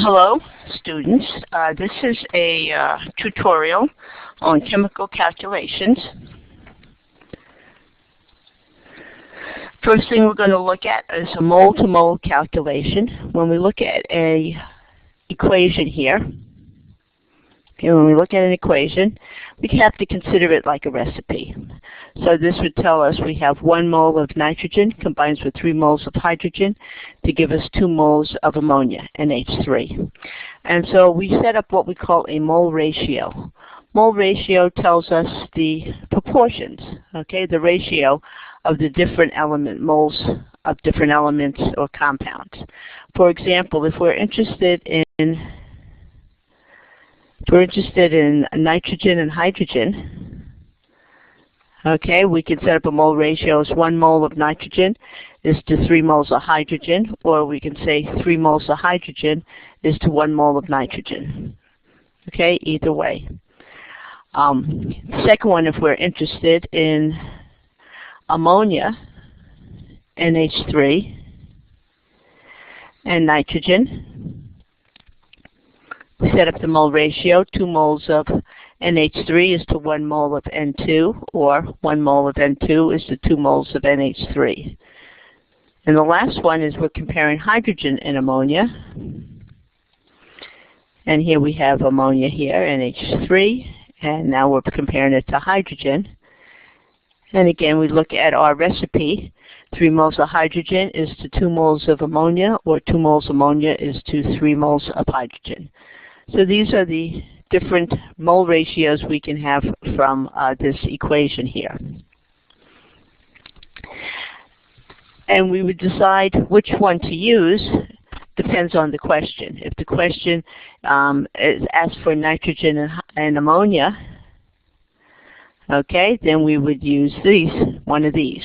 Hello, students. This is a tutorial on chemical calculations. First thing we're going to look at is a mole-to-mole calculation. When we look at a equation here, when we look at an equation, we have to consider it like a recipe. So this would tell us we have 1 mole of nitrogen combines with 3 moles of hydrogen to give us 2 moles of ammonia, NH3. And so we set up what we call a mole ratio. Mole ratio tells us the proportions, okay, the ratio of the different moles of different elements or compounds. For example, if we're interested in nitrogen and hydrogen, okay, we can set up a mole ratio as 1 mole of nitrogen is to 3 moles of hydrogen, or we can say 3 moles of hydrogen is to 1 mole of nitrogen. Okay, either way. Second one, if we're interested in ammonia, NH3, and nitrogen, we set up the mole ratio. 2 moles of NH3 is to 1 mole of N2, or 1 mole of N2 is to 2 moles of NH3. And the last one is we're comparing hydrogen and ammonia. And here we have ammonia here, NH3, and now we're comparing it to hydrogen. And again, we look at our recipe. 3 moles of hydrogen is to 2 moles of ammonia, or 2 moles of ammonia is to 3 moles of hydrogen. So these are the different mole ratios we can have from this equation here. And we would decide which one to use, depends on the question. If the question is asked for nitrogen and ammonia, okay, then we would use one of these.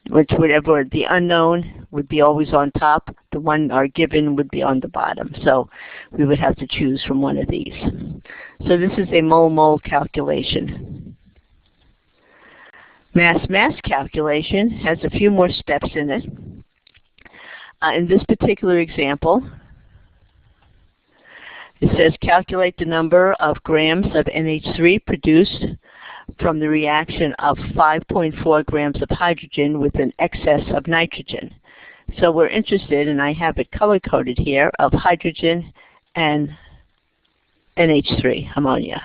Whatever the unknown would be always on top, the one our given would be on the bottom. So we would have to choose from one of these. So this is a mole-mole calculation. Mass-mass calculation has a few more steps in it. In this particular example, it says calculate the number of grams of NH3 produced from the reaction of 5.4 grams of hydrogen with an excess of nitrogen. So we're interested, and I have it color-coded here, of hydrogen and NH3, ammonia.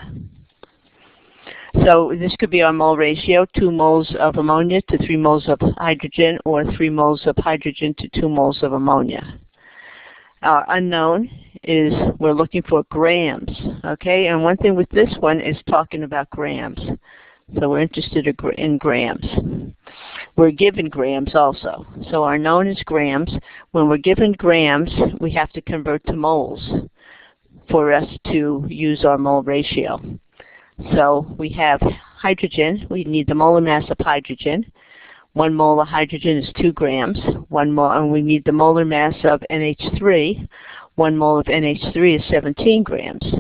So this could be our mole ratio, 2 moles of ammonia to 3 moles of hydrogen, or 3 moles of hydrogen to 2 moles of ammonia. Our unknown is we're looking for grams, okay? And one thing with this one is talking about grams. So we're interested in grams. We're given grams also. So our known is grams. When we're given grams, we have to convert to moles for us to use our mole ratio. So we have hydrogen. We need the molar mass of hydrogen. 1 mole of hydrogen is 2 grams. 1 mole, and we need the molar mass of NH3. 1 mole of NH3 is 17 grams.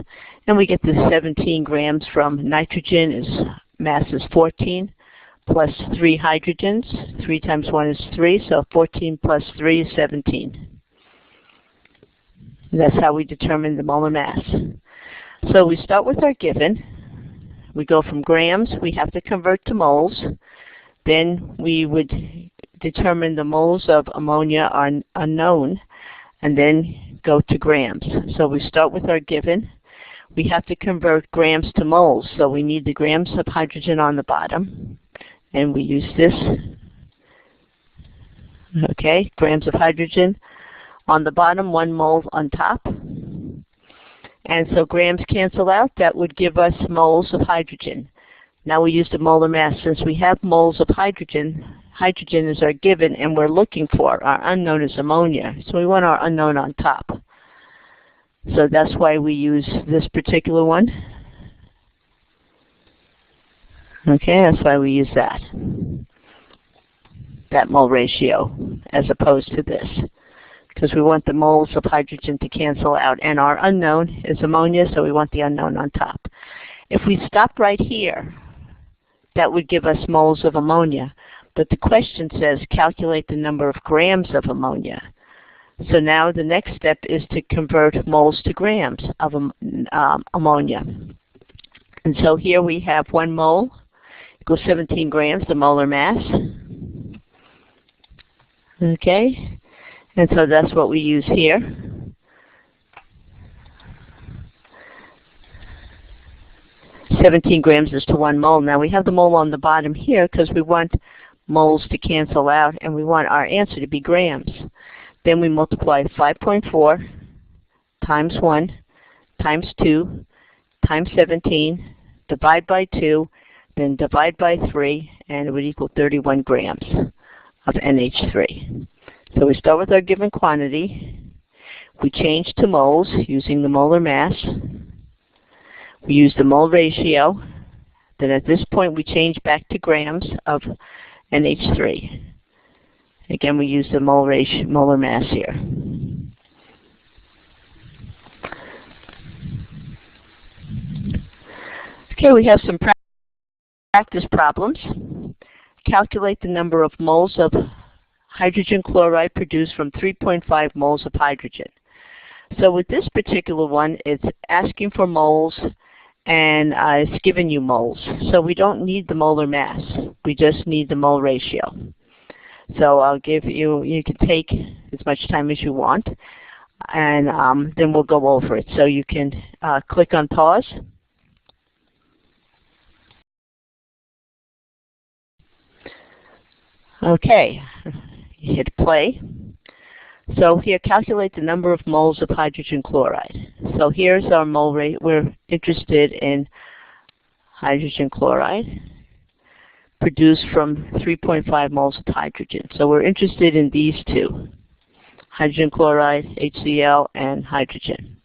And we get the 17 grams from nitrogen, mass is 14, plus 3 hydrogens. 3 times 1 is 3, so 14 plus 3 is 17. And that's how we determine the molar mass. So we start with our given. We go from grams. We have to convert to moles. Then we would determine the moles of ammonia are unknown, and then go to grams. So we start with our given. We have to convert grams to moles, so we need the grams of hydrogen on the bottom, and we use this. Okay, grams of hydrogen on the bottom, 1 mole on top. And so grams cancel out. That would give us moles of hydrogen. Now we use the molar mass. Since we have moles of hydrogen, hydrogen is our given, and we're looking for our unknown is ammonia. So we want our unknown on top. So that's why we use this particular one. Okay, that's why we use that mole ratio as opposed to this, because we want the moles of hydrogen to cancel out, and our unknown is ammonia, so we want the unknown on top. If we stop right here, that would give us moles of ammonia, but the question says calculate the number of grams of ammonia. So now the next step is to convert moles to grams of ammonia. And so here we have 1 mole equals 17 grams, the molar mass. Okay, and so that's what we use here. "17 grams is to 1 mole. Now we have the mole on the bottom here because we want moles to cancel out and we want our answer to be grams. Then we multiply 5.4 times 1 times 2 times 17, divide by 2, then divide by 3, and it would equal 31 grams of NH3. So we start with our given quantity. We change to moles using the molar mass. We use the mole ratio. Then at this point we change back to grams of NH3. Again, we use the molar mass here. Okay, we have some practice problems. Calculate the number of moles of hydrogen chloride produced from 3.5 moles of hydrogen. So with this particular one, it's asking for moles and it's giving you moles. So we don't need the molar mass. We just need the mole ratio. So I'll give you can take as much time as you want, and then we'll go over it. So you can click on pause. Okay, you hit play. So here, calculate the number of moles of hydrogen chloride. So here's our mole rate. We're interested in hydrogen chloride produced from 3.5 moles of hydrogen. So we're interested in these two, hydrogen chloride, HCl, and hydrogen.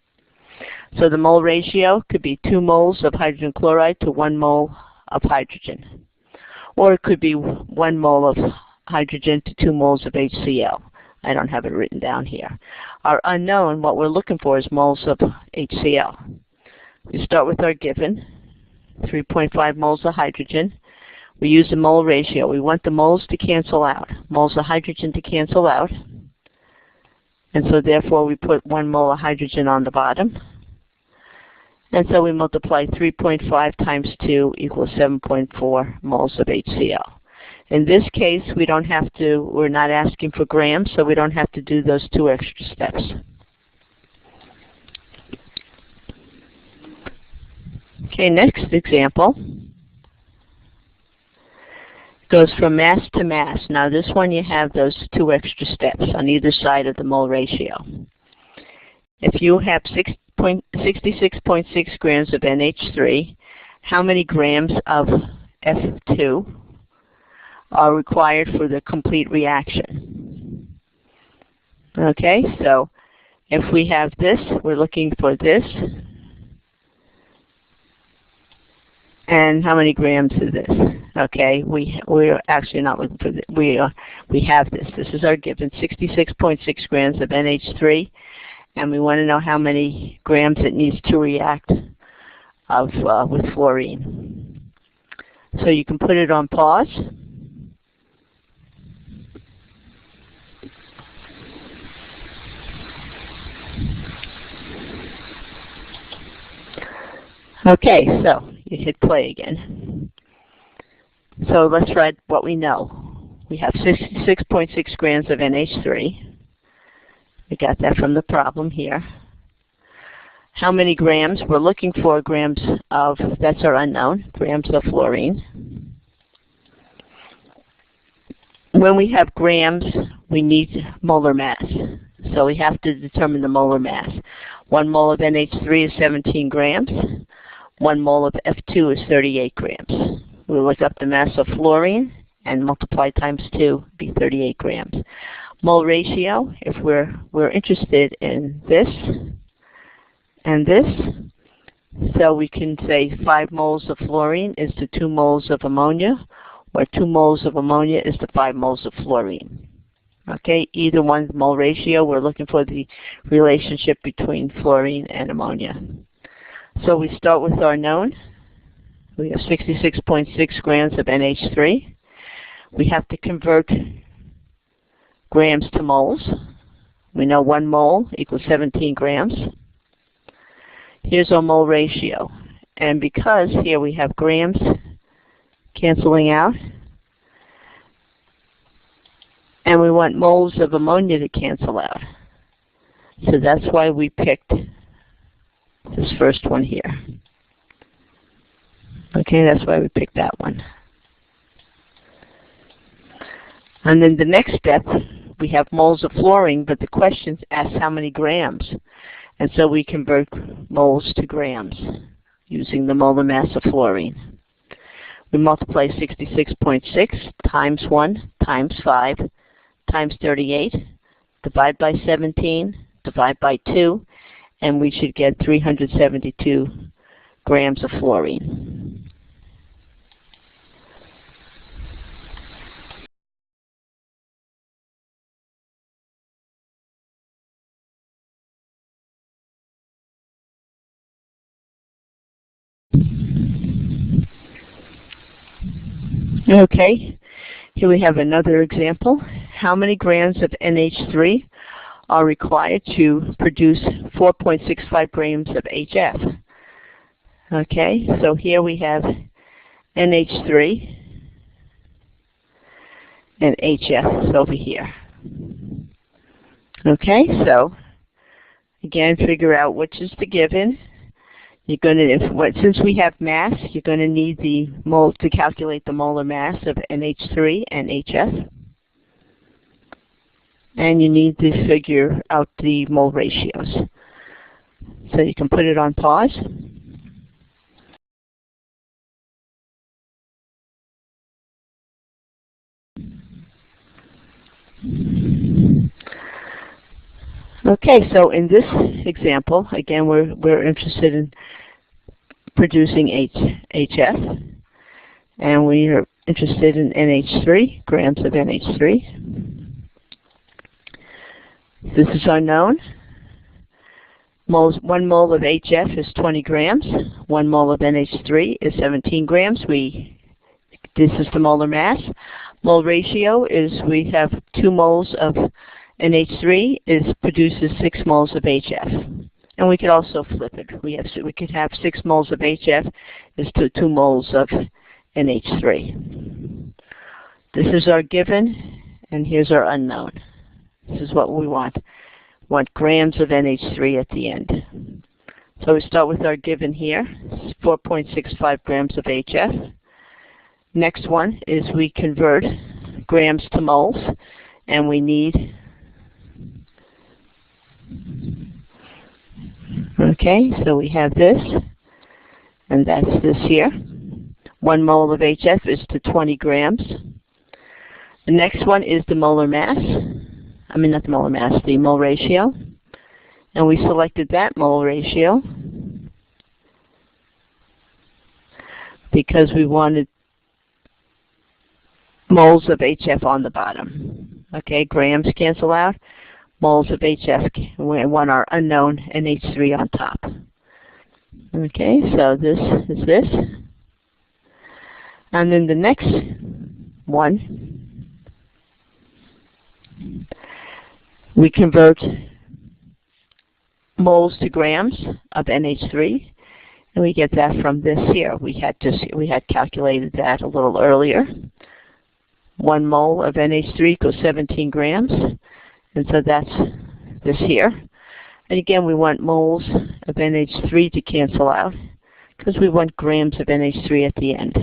So the mole ratio could be 2 moles of hydrogen chloride to 1 mole of hydrogen. Or it could be 1 mole of hydrogen to 2 moles of HCl. I don't have it written down here. Our unknown, what we're looking for, is moles of HCl. We start with our given, 3.5 moles of hydrogen. We use the mole ratio. We want the moles to cancel out, moles of hydrogen to cancel out. And so therefore we put 1 mole of hydrogen on the bottom. And so we multiply 3.5 times 2 equals 7.4 moles of HCl. In this case, we're not asking for grams, so we don't have to do those 2 extra steps. Okay, next example goes from mass to mass. Now this one you have those 2 extra steps on either side of the mole ratio. If you have 66.6 grams of NH3, how many grams of F2 are required for the complete reaction? Okay, so if we have this, we're looking for this. And how many grams is this? Okay, we're actually not looking for this. We have this. This is our given, 66.6 grams of NH3, and we want to know how many grams it needs to react with fluorine. So you can put it on pause. Okay, so you hit play again. So let's write what we know. We have 66.6 grams of NH3. We got that from the problem here. How many grams? We're looking for grams of, that's our unknown, grams of fluorine. When we have grams, we need molar mass. So we have to determine the molar mass. 1 mole of NH3 is 17 grams. 1 mole of F2 is 38 grams. We'll look up the mass of fluorine and multiply times 2, be 38 grams. Mole ratio, if we're interested in this and this, so we can say 5 moles of fluorine is to 2 moles of ammonia, or 2 moles of ammonia is to 5 moles of fluorine. Okay, either one's mole ratio, we're looking for the relationship between fluorine and ammonia. So we start with our known. We have 66.6 grams of NH3. We have to convert grams to moles. We know 1 mole equals 17 grams. Here's our mole ratio. And because here we have grams canceling out, and we want moles of ammonia to cancel out. So that's why we picked this first one here. Okay, that's why we picked that one. And then the next step, we have moles of fluorine, but the question asks how many grams. And so we convert moles to grams using the molar mass of fluorine. We multiply 66.6 times 1 times 5 times 38, divide by 17, divide by 2, and we should get 372 grams of fluorine. Okay, here we have another example. How many grams of NH3 are required to produce 4.65 grams of HF? Okay, so here we have NH3 and HF is over here. Okay, so again, figure out which is the given. You're going to, since we have mass, you're going to need the mole to calculate the molar mass of NH3 and HF. And you need to figure out the mole ratios. So you can put it on pause. Okay, so in this example, again, we're interested in producing HF, and we are interested in NH3, grams of NH3. This is unknown. 1 mole of HF is 20 grams. 1 mole of NH3 is 17 grams. This is the molar mass. Mole ratio is we have 2 moles of NH3 produces 6 moles of HF. And we could also flip it. We could have 6 moles of HF is to 2 moles of NH3. This is our given, and here's our unknown. This is what we want. We want grams of NH3 at the end. So we start with our given here, 4.65 grams of HF. Next one is we convert grams to moles, and we need, okay, so we have this, and that's this here. 1 mole of HF is to 20 grams. The next one is the molar mass. I mean, not the molar mass, the mole ratio. And we selected that mole ratio because we wanted moles of HF on the bottom. Okay, grams cancel out. Moles of HF, we want our unknown NH3 on top. Okay, so this is this. And then the next one, we convert moles to grams of NH3, and we get that from this here. We had calculated that a little earlier. 1 mole of NH3 equals 17 grams, and so that's this here. And again, we want moles of NH3 to cancel out because we want grams of NH3 at the end.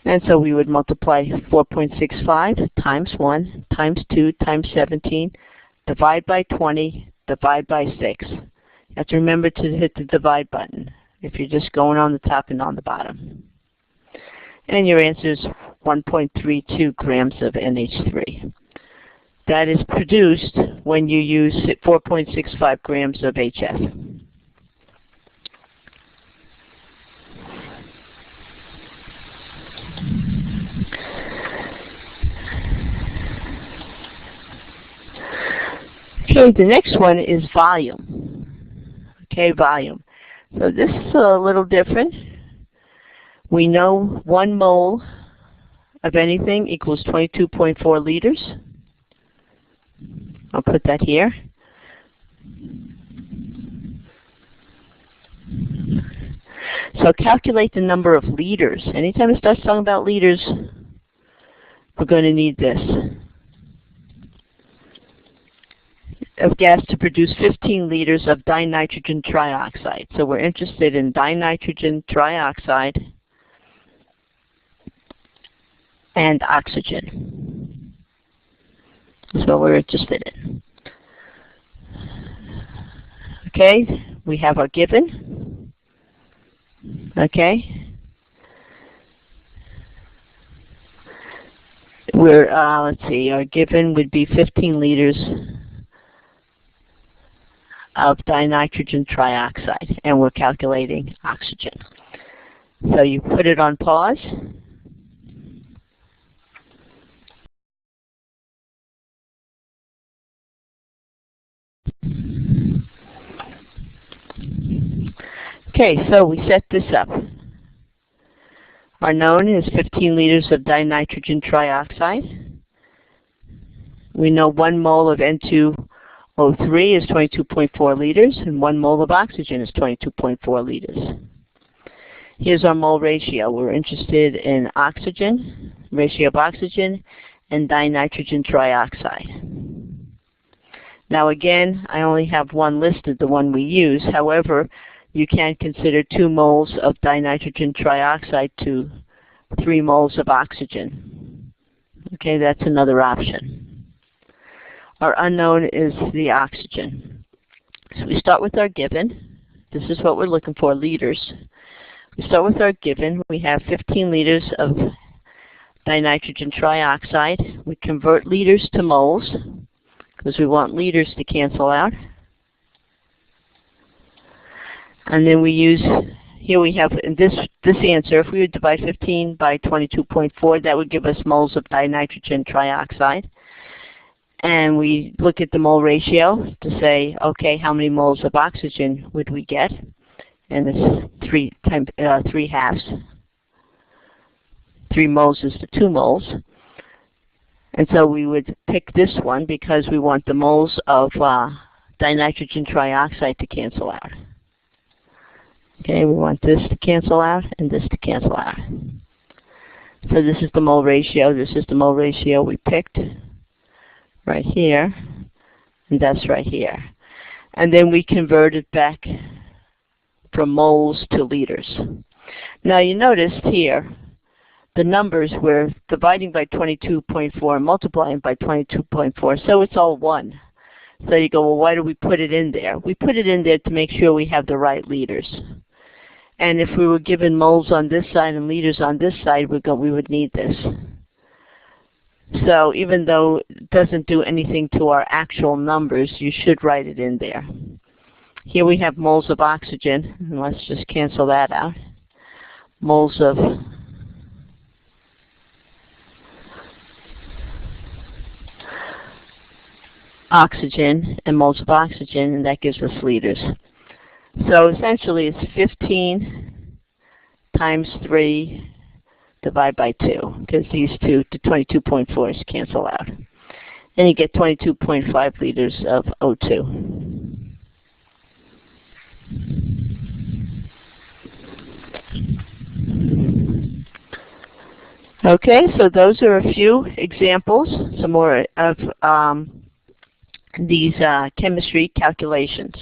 And so we would multiply 4.65 times 1 times 2 times 17, divide by 20, divide by 6. You have to remember to hit the divide button if you're just going on the top and on the bottom. And your answer is 1.32 grams of NH3. That is produced when you use 4.65 grams of HF. Okay, the next one is volume. Okay, volume. So this is a little different. We know 1 mole of anything equals 22.4 liters. I'll put that here. So calculate the number of liters. Anytime it starts talking about liters, we're going to need this. Of gas to produce 15 liters of dinitrogen trioxide. So we're interested in dinitrogen trioxide and oxygen. That's what we're interested in. Okay, we have our given. Okay. Let's see, our given would be 15 liters of dinitrogen trioxide, and we're calculating oxygen. So you put it on pause. Okay, so we set this up. Our known is 15 liters of dinitrogen trioxide. We know 1 mole of N2O3 is 22.4 liters, and 1 mole of oxygen is 22.4 liters. Here's our mole ratio. We're interested in oxygen, ratio of oxygen, and dinitrogen trioxide. Now again, I only have one listed, the one we use. However, you can consider 2 moles of dinitrogen trioxide to 3 moles of oxygen. Okay, that's another option. Our unknown is the oxygen. So we start with our given. This is what we're looking for, liters. We start with our given. We have 15 liters of dinitrogen trioxide. We convert liters to moles because we want liters to cancel out. And then we use, here we have this answer, if we would divide 15 by 22.4, that would give us moles of dinitrogen trioxide. And we look at the mole ratio to say, okay, how many moles of oxygen would we get? And it's 3 halves. 3 moles is to 2 moles. And so we would pick this one because we want the moles of dinitrogen trioxide to cancel out. Okay, we want this to cancel out and this to cancel out. So this is the mole ratio. This is the mole ratio we picked right here, and that's right here. And then we convert it back from moles to liters. Now you noticed here, the numbers we're dividing by 22.4 and multiplying by 22.4, so it's all 1. So you go, well, why do we put it in there? We put it in there to make sure we have the right liters. And if we were given moles on this side and liters on this side, we would need this. So even though it doesn't do anything to our actual numbers, you should write it in there. Here we have moles of oxygen, and let's just cancel that out. Moles of oxygen and moles of oxygen, and that gives us liters. So essentially it's 15 times 3 divided by 2, because these two to 22.4s cancel out. And you get 22.5 liters of O2. Okay, so those are a few examples, some more of these chemistry calculations.